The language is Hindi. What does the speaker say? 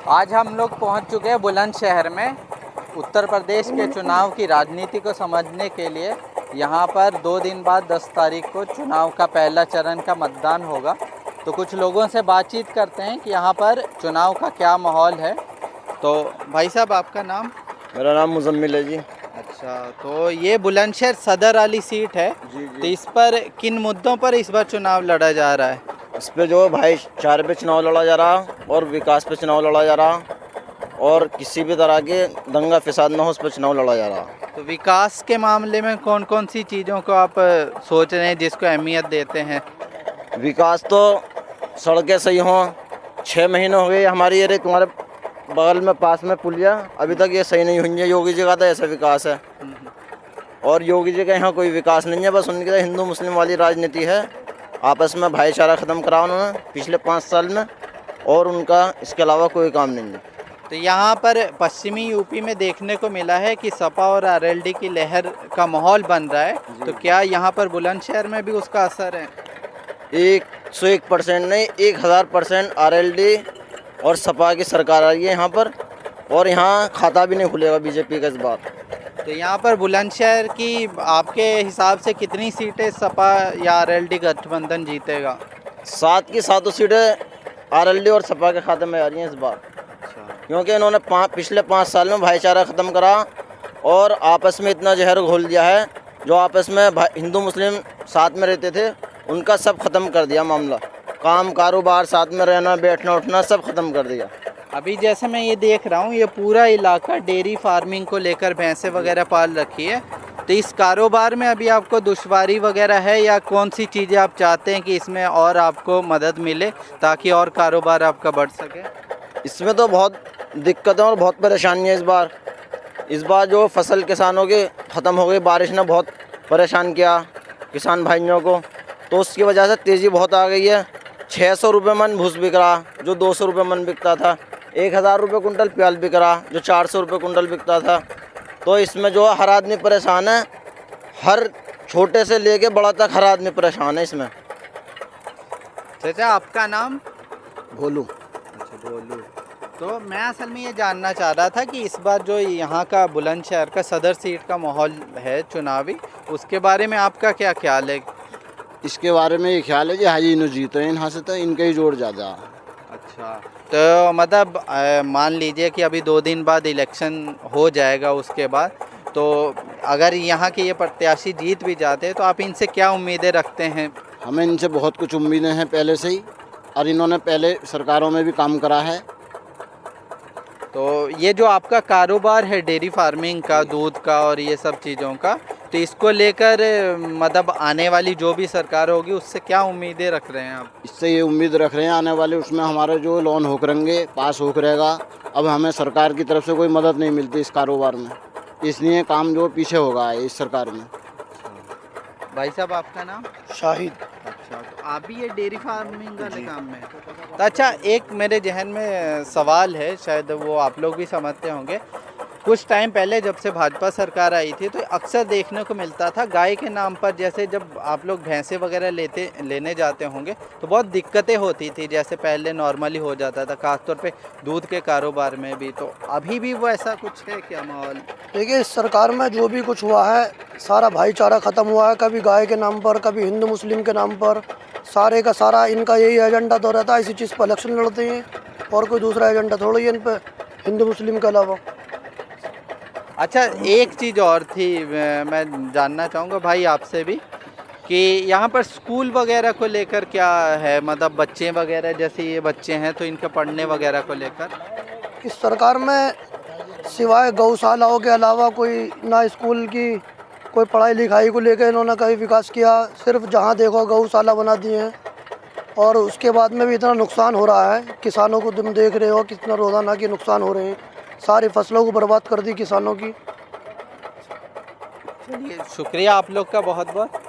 आज हम लोग पहुंच चुके हैं बुलंदशहर में उत्तर प्रदेश के चुनाव की राजनीति को समझने के लिए। यहां पर 2 दिन बाद 10 तारीख को चुनाव का पहला चरण का मतदान होगा। तो कुछ लोगों से बातचीत करते हैं कि यहां पर चुनाव का क्या माहौल है। तो भाई साहब, आपका नाम? मेरा नाम मुजम्मिल है जी। अच्छा, तो ये बुलंदशहर सदर वाली सीट है जी तो इस पर किन मुद्दों पर इस बार चुनाव लड़ा जा रहा है? इस पे जो भाईचारे पे चुनाव लड़ा जा रहा और विकास पे चुनाव लड़ा जा रहा और किसी भी तरह के दंगा फसाद ना हो उस पर चुनाव लड़ा जा रहा। तो विकास के मामले में कौन कौन सी चीज़ों को आप सोच रहे हैं जिसको अहमियत देते हैं? विकास तो सड़कें सही हों। 6 महीने हो गए हमारी ये तुम्हारे बगल में पास में पुलिया अभी तक ये सही नहीं हुई है। योगी जी का तो ऐसा विकास है और योगी जी का यहाँ कोई विकास नहीं है। बस उनकी हिंदू मुस्लिम वाली राजनीति है। आपस में भाईचारा ख़त्म करा उन्होंने पिछले 5 साल में और उनका इसके अलावा कोई काम नहीं है। तो यहाँ पर पश्चिमी यूपी में देखने को मिला है कि सपा और आरएलडी की लहर का माहौल बन रहा है। तो क्या यहाँ पर बुलंदशहर में भी उसका असर है? 101% नहीं, 1000% आरएलडी और सपा की सरकार आ रही है यहाँ पर और यहाँ खाता भी नहीं खुलेगा बीजेपी का इस बार। तो यहाँ पर बुलंदशहर की आपके हिसाब से कितनी सीटें सपा या आरएलडी गठबंधन जीतेगा? 7 की 7 सीटें आरएलडी और सपा के खाते में आ रही हैं इस बार। क्योंकि इन्होंने पिछले 5 साल में भाईचारा ख़त्म करा और आपस में इतना जहर घोल दिया है। जो आपस में हिंदू मुस्लिम साथ में रहते थे उनका सब ख़त्म कर दिया मामला। काम कारोबार साथ में रहना बैठना उठना सब ख़त्म कर दिया। अभी जैसे मैं ये देख रहा हूँ, ये पूरा इलाका डेयरी फार्मिंग को लेकर भैंसें वगैरह पाल रखी है। तो इस कारोबार में अभी आपको दुश्वारी वगैरह है या कौन सी चीज़ें आप चाहते हैं कि इसमें और आपको मदद मिले ताकि और कारोबार आपका बढ़ सके? इसमें तो बहुत दिक्कतें और बहुत परेशानी है इस बार जो फसल किसानों के ख़त्म हो गई। बारिश ने बहुत परेशान किया किसान भाइयों को, तो उसकी वजह से तेज़ी बहुत आ गई है। 600 रुपये मन भूस बिक रहा जो 200 रुपये मन बिकता था। 1000 रुपये कुंटल प्याज बिक रहा जो 400 रुपये कुंटल बिकता था। तो इसमें जो हर आदमी परेशान है, हर छोटे से लेके बड़ा तक हर आदमी परेशान है इसमें। चाचा, आपका नाम? भोलू। अच्छा, भोलू। तो मैं असल में ये जानना चाह रहा था कि इस बार जो यहाँ का बुलंदशहर का सदर सीट का माहौल है चुनावी, उसके बारे में आपका क्या ख्याल है? इसके बारे में ये ख्याल है कि हाजी इन्हों जीते हैं, यहाँ से तो इनका ही जोड़ ज़्यादा। अच्छा, तो मतलब मान लीजिए कि अभी 2 दिन बाद इलेक्शन हो जाएगा, उसके बाद तो अगर यहाँ के ये प्रत्याशी जीत भी जाते हैं तो आप इनसे क्या उम्मीदें रखते हैं? हमें इनसे बहुत कुछ उम्मीदें हैं पहले से ही, और इन्होंने पहले सरकारों में भी काम करा है। तो ये जो आपका कारोबार है डेयरी फार्मिंग का, दूध का और ये सब चीज़ों का, तो इसको लेकर मतलब आने वाली जो भी सरकार होगी उससे क्या उम्मीदें रख रहे हैं आप? इससे ये उम्मीद रख रहे हैं आने वाले उसमें हमारे जो लोन हो करेंगे पास हो करेगा। अब हमें सरकार की तरफ से कोई मदद नहीं मिलती इस कारोबार में, इसलिए काम जो पीछे होगा इस सरकार में। भाई साहब, आपका नाम? शाहिद। अच्छा, तो आप भी ये डेयरी फार्मिंग वाले काम में? तो अच्छा, एक मेरे जहन में सवाल है, शायद वो आप लोग भी समझते होंगे। कुछ टाइम पहले जब से भाजपा सरकार आई थी तो अक्सर देखने को मिलता था गाय के नाम पर, जैसे जब आप लोग भैंसे वगैरह लेने जाते होंगे तो बहुत दिक्कतें होती थी। जैसे पहले नॉर्मली हो जाता था, खासतौर पे दूध के कारोबार में भी। तो अभी भी वो ऐसा कुछ है क्या माहौल? देखिए, इस सरकार में जो भी कुछ हुआ है सारा भाईचारा ख़त्म हुआ है। कभी गाय के नाम पर, कभी हिंदू मुस्लिम के नाम पर, सारे का सारा इनका यही एजेंडा तो रहता है। इसी चीज़ पर इलेक्शन लड़ते हैं और कोई दूसरा एजेंडा थोड़ी है इन पर हिंदू मुस्लिम के अलावा। अच्छा, एक चीज़ और थी, मैं जानना चाहूँगा भाई आपसे भी कि यहाँ पर स्कूल वगैरह को लेकर क्या है? मतलब बच्चे वगैरह, जैसे ये बच्चे हैं तो इनके पढ़ने वगैरह को लेकर? इस सरकार में सिवाय गौशालाओं के अलावा कोई ना स्कूल की कोई पढ़ाई लिखाई को लेकर इन्होंने कहीं विकास किया। सिर्फ जहाँ देखो गौशाला बना दिए हैं और उसके बाद में भी इतना नुकसान हो रहा है किसानों को। तुम देख रहे हो कितना रोज़ाना के नुकसान हो रहे हैं। सारी फसलों को बर्बाद कर दी किसानों की। चलिए, शुक्रिया आप लोग का बहुत बहुत।